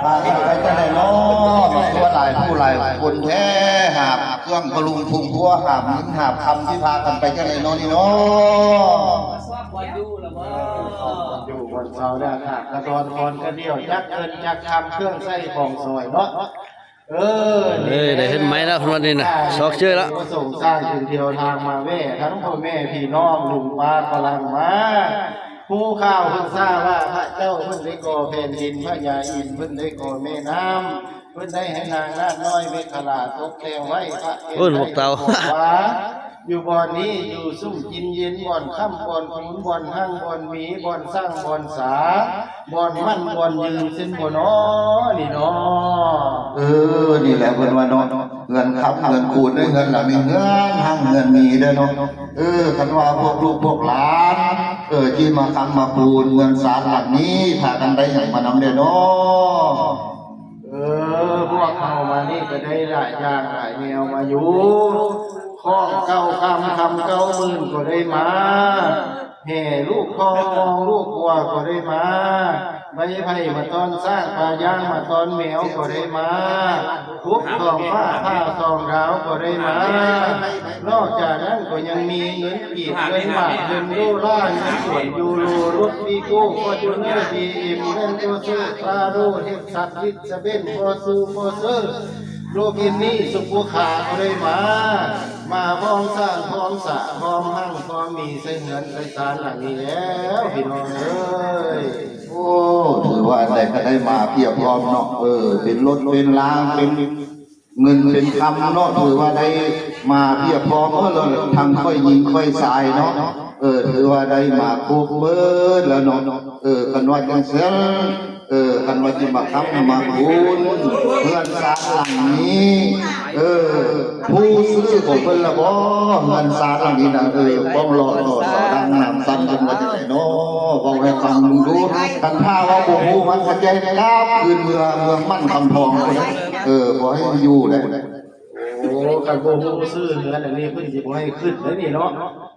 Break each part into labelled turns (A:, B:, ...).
A: พากันไปจะได้น้อตัวหลายผู้หลายคนแท้หาบเครื่องพลุงพุงพัวหาบหินหาบคำที่พากันไปจะได้น้อนี่เนาะ
B: อยู่บนเสาเนี่ยค่ะกระดอนคอนกระเดี่ยวยักเงินยักคำเครื่องไส้ของซอยเนาะ
C: ได้เห็นไหมแล้วคนวันนี้นะซอกเชื่อแล้ว
B: ก็ส่งสร้างถึงเดียวทางมาแว่ทั้งพ่อแม่พี่น้องลุงป้ากำลังมาผู้ข้าวเพิ่งทราบว่าพระเจ้าเพิ่งได้ก่อแผ่นดินพระยาอินเพิ่งได้ก่อแม่น้ำเพิ่งได้ให้นางนาคน้อยเมฆลาตกแต่งไว้พระเจ้าหว้าอยู่บ่อนนี้อยู่ซุ่มกินเย็นบ่อนค่ำบ่อนขุนบ่อนหั่งบ่อนหมีบ่อนสร้างบ่อนสาบ่อนมั่นบ่อนยืนเส้นบ่อนอ้อนี่เนาะ
A: นี่แหละเพิ่นว่าเนาะเงินครับเงินขูดได้เงินละมีเงินหั่งเงินมีเด้อเนาะคันว่าพวกลูกพวกหลานที่มาคำมาปูนเงินศาลหลังนี้พากันได้อย่างมานำเด้อเนาะ
B: พวกเขามานี่ก็ได้หลายอย่างหลายแนวมาอยู่ข้องเก้าคำเก้าหมื่นก็ได้มาแห่ลูกคอมองลูกวัวก็ได้มาใบไผ่มาตอนสร้างปลาย่างมาตอนแมวก็ได้มาทุบทองผ้าทองดาวก็ได้มานอกจากนั้นก็ยังมีเงินกีบเงินบาทเงินโดล่าเงินส่วนยูโรรถวีโก้ฟอร์จูเนอร์บีเอ็มเงินโตเซอร์คาโรเฮกซัสวิสเบนฟอร์ซูฟอร์เซอร์โลกินนี่สุขุขาก็ได้มาพร้อมสร้างพร้อมสะพร้อมหั่งพร้อมมีใส่เงินใส่ศาลหลังนี้แล้วพี่น้องเอ้ย
A: ถือว่าได้ก็ได้มาเพียบพร้อมเนาะเป็นรถเป็นรางเป็นเงินเป็นคำเนาะถือว่าได้มาเพียบพร้อมเราทำค่อยยิงค่อยสายเนาะถือว่าได้มาคูเบิร์แล้วเนาะกันว่าจังเสียกันว่าจะมาค้ำมาคูนเพื่อนสาหลังนี้ผู้ซื้อของเพิ่นละบ่เงินสาหลังนี้นะบ้องรอสอดังนำซ้ำกันว่าจะไหนเนาะบอกให้ฟังดูกันท่าว่าโอ้โหมันขัดใจนะครับคืนเมืองมั่นคำทองคนขอให้อยู่ได้
B: กันโกงซื้อเงินอันนี้เพิ่นสิบ่ให้ขึ้นแล้วนี่เนาะ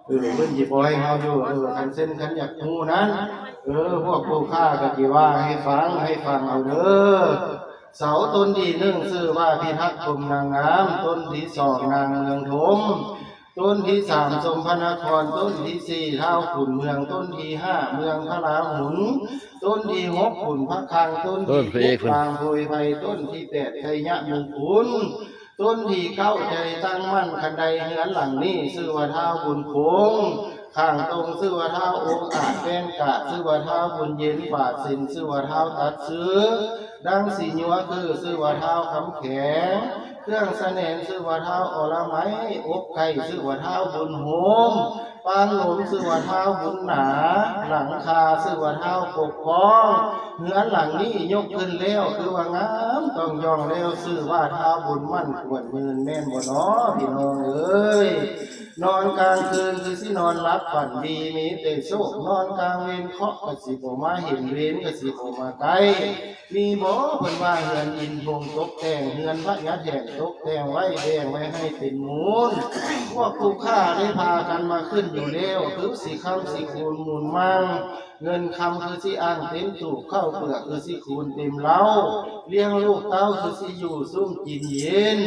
B: เพิ่นสิบ่ให้เฮาอยู่คันเส้นคันอยากฮู้นั้นพวกผู้ค้าก็สิว่าให้ฟังเอาเด้อเสาต้นที่1ชื่อว่าพิทักษ์กรมนางงามต้นที่2นางเมืองทมต้นที่3สมพนครต้นที่4ท้าวขุนเมืองต้นที่5เมืองพระราหุลต้นที่6ขุนพระคลังต้นที่7บางโพยไผ่ต้นที่8ชัยยะมงคลต้นที่9ใจตั้งมั่นคันใดเฮือนหลังนี้ชื่อว่าท้าวบุญคงข้างตรงชื่อว่าท้าวองค์อาจแป้งกะชื่อว่าท้าวบุญเย็นบาทสินชื่อว่าท้าวตัดซื้อดังสีญัวคือชื่อว่าท้าวคำแข็งเครื่องเสน่ห์ชื่อว่าท้าวอรไม้อกไก่ชื่อว่าท้าวบุญโฮมปานหลมชื่อว่าท้าวบุญหนาหลังคาชื่อว่าท้าวปกป้องเฮือนหลังนี้ยกขึ้นแล้วคือว่างามต้องยองแล้วชื่อว่าท้าวบุญมั่นควรมืนแม่นบ่น้อพี่น้องเอ้ยนอนกลางคืนคือสินอนรับฝันดีมีแต่โชคนอนกลางเวรเคาะก็สิบ่มาเห็นเวรก็สิบ่มาไกลมีบ่เพิ่นว่าเฮือนอินพงตกแต่งเฮือนพระยาแถงตกแต่งไว้แดงไว้ให้เป็นมูลพวกผู้ค้าได้พากันมาขึ้นอยู่แล้วคือสิคำสิคูณมูลมั่งเงินคำคือสิอ่างเต็มตูกเข้าเปลือกคือสิคูณเต็มเล้าเลี้ยงลูกเต้าคือสิอยู่ซุ่มกินเย็น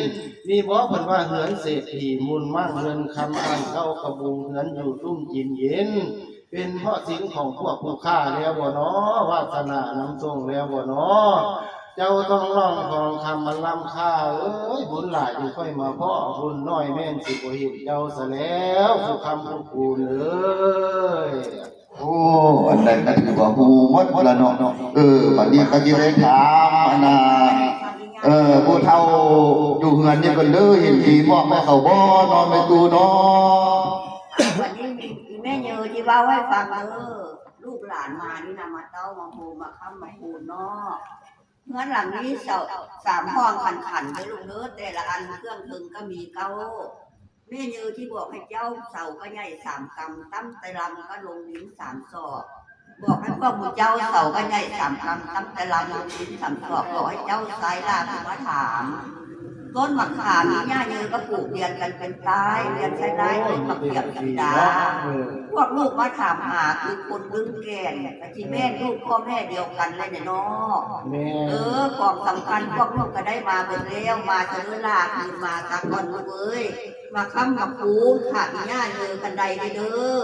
B: มีบ่เพิ่นว่าเฮือนเศรษฐีมูลมั่งเงินคำอ่างเข้ากระบุงเฮือนอยู่ซุ่มกินเย็นเป็นเพราะสิ่งของพวกผู้ค้าแล้วบ่เนาะวาสนานำส่งแล้วบ่เนาะเจ้าต้องร้องทองคำมันล้ำค่าบุญหลายอยู่ค่อยมาพ่อบุญน้อยแม่นสิบ่เห็นเจ้าซะแล้วผู้คำผู้คูณเลย
A: อันใดก็ถือว่าฮู้หมดละเนาะบัดนี้ก็สิได้ถามผู้เฒ่าอยู่เฮือนนี่เพิ่นเด้อเห็นผีบอกแม่เขาบ่นอนไม่ตูเนาะ
D: วันนี้แม่เยอที่ว่าให้ฟังลูกหลานมานี่นะมาเต้ามาโฮมาค้ำมาคูนเนาะเงื่อนหลังนี้3ห้องขันไปลูกเนื้อแต่ละอันเครื่องถึงก็มีเก้าแม่เยอที่บอกให้เจ้าเสาก็ใหญ่3 กำตั้มไตรลำก็ลงลิ้น3 ศอกบอกให้พวกมึงเจ้าเสาก็ใหญ่3 กำตั้มไตรลำลงลิ้น3 ศอกบอกให้เจ้าสายลามาถาม ต้นมะขามนี่ย่าเยอะก็ปลูกเรียนกันเป็นตายเรียนใช้ได้ต้นมะเขือกันดาพวกลูกมาถามหาคือคนดึงแก่นแต่ที่แม่ลูกพ่อแม่เดียวกันเลยเนี่ยเนาะของสำคัญพวกลูกก็ได้มาเป็นแล้วมาเจอลาคือมาตักก่อนลูกเอ้ยมาค้ำกับปูนขาดย่าเยอะกันใดเลยเด้อ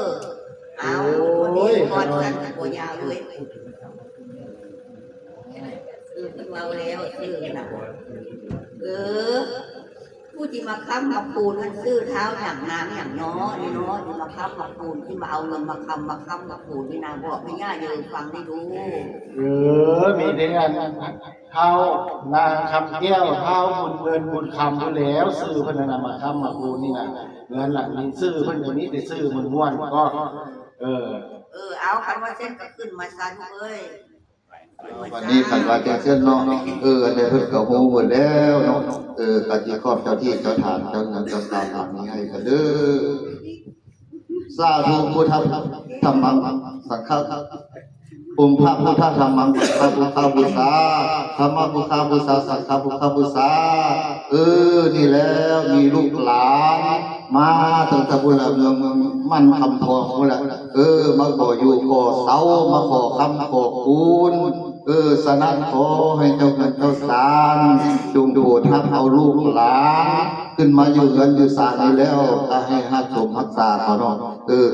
D: เอาคนนี้ก่อนกันตัวยาวเลยขึ้นมาแล้วชื่อนะผู้ที่มาค้ำมาปูนมันซื้อเท้าอย่างน้ำอย่างน้อนี่เนาะที่มาค้ำมาปูนที่มาเอาเงินมาค้ำมาปูนที่นางบอกให้ย่าเยอะฟังได้ดู
B: มีเดือนเท้านางคำแก้วเท้าบุญเงินบุญคำบุญแล้วซื้อเพิ่นนำมาค้ำมาปูนนี่นะเงินหลังนี้ซื้อเพิ่นอย่างนี้แต่ซื้อมันม้วนก็
D: เอาคำว่าเส้นก็ขึ้นมาซันเลย
A: วันนี้ขันว่าจะเส้นเนาะอันนี้เพิ่นก็ฮู้หมดแล้วเนาะก็สิขอบเจ้าที่เจ้าทานเจ้าเงินเจ้าทานทำนี้ให้กันเด้อสาธุพุทธังธัมมังสังฆังองค์พระพุทธธรรมังสังฆังบูชาธรรมบูชาบูชาสังฆบูชานี่แล้วมีลูกหลานมาตั้งแต่บุญเมืองมันคำทองบุญมาขออยู่ขอเสามาขอคำขอคุณสนั่นขอให้เจ้าเงินเจ้าสารจงดูทับเอาลูกหลานขึ้นมาอยู่เงินอยู่สารนี้แล้วก็ให้หักสมรักษาเขาเนาะ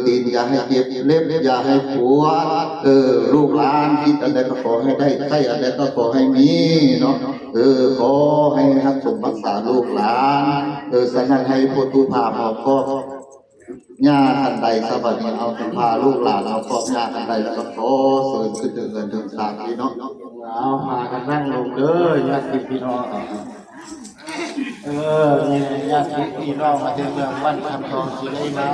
A: ตีนอย่าให้เจ็บเล็บอย่าให้ปวดลูกหลานคิดอะไรก็ขอให้ได้ใครอะไรก็ขอให้มีเนาะขอให้หักสมรักษาลูกหลานสนั่นให้พุทธุภาพเอาก็ญาทันใดสบัดนี้เอาพาลูกหลานเอาครอบญาทันใดแล้วก็ขอเสริมขึ้นถึงเงินถึงสามพี่เนาะ
B: เอาพากันนั่งลงเด้อญาติพี่น้องนี่ญาติพี่น้องมาถึงเมืองบ้านคำทองสิได้มา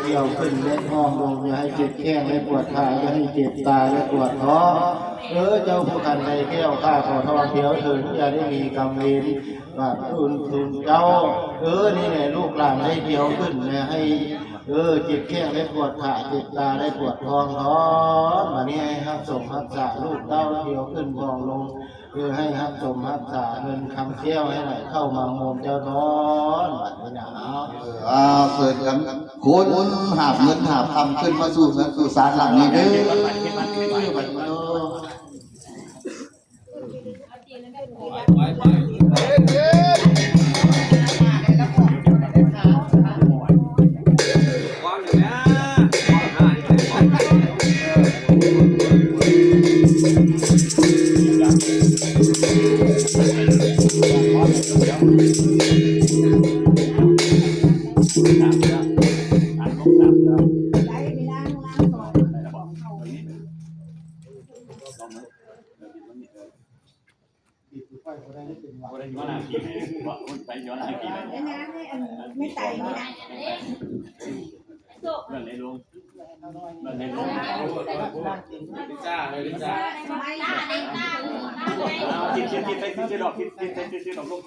B: เที่ยวขึ้นเล่นห้องลงอย่าให้เจ็บแข้งไม่ปวดขาอย่าให้เจ็บตาไม่ปวดท้องเจ้าผู้ขันในแก้วข้าขอทองเที่ยวถึงอย่าได้มีกรรมเวรบาปทุนเจ้านี่แหละลูกหลานได้เที่ยวขึ้นเนี่ยให้เจ็บแข้งได้ปวดขาเจ็บตาได้ปวดท้องมานี่ให้ฮักสมฮักษาลูกเต้าเที่ยวขึ้นกองลงให้ฮักสมฮักษาเงินคำเที่ยวให้ไหลเข้ามาโมมเจ้าท้อนบัดนี้นะ
A: เกิดกันคนหาเงินหาคำขึ้นมาสู่เงินสู่ศาลหลังนี้เด้
D: ไม่ใส่นี่นะ
E: ลิซ่าเลยลิซ่าคิดดอกคิดดอกลูก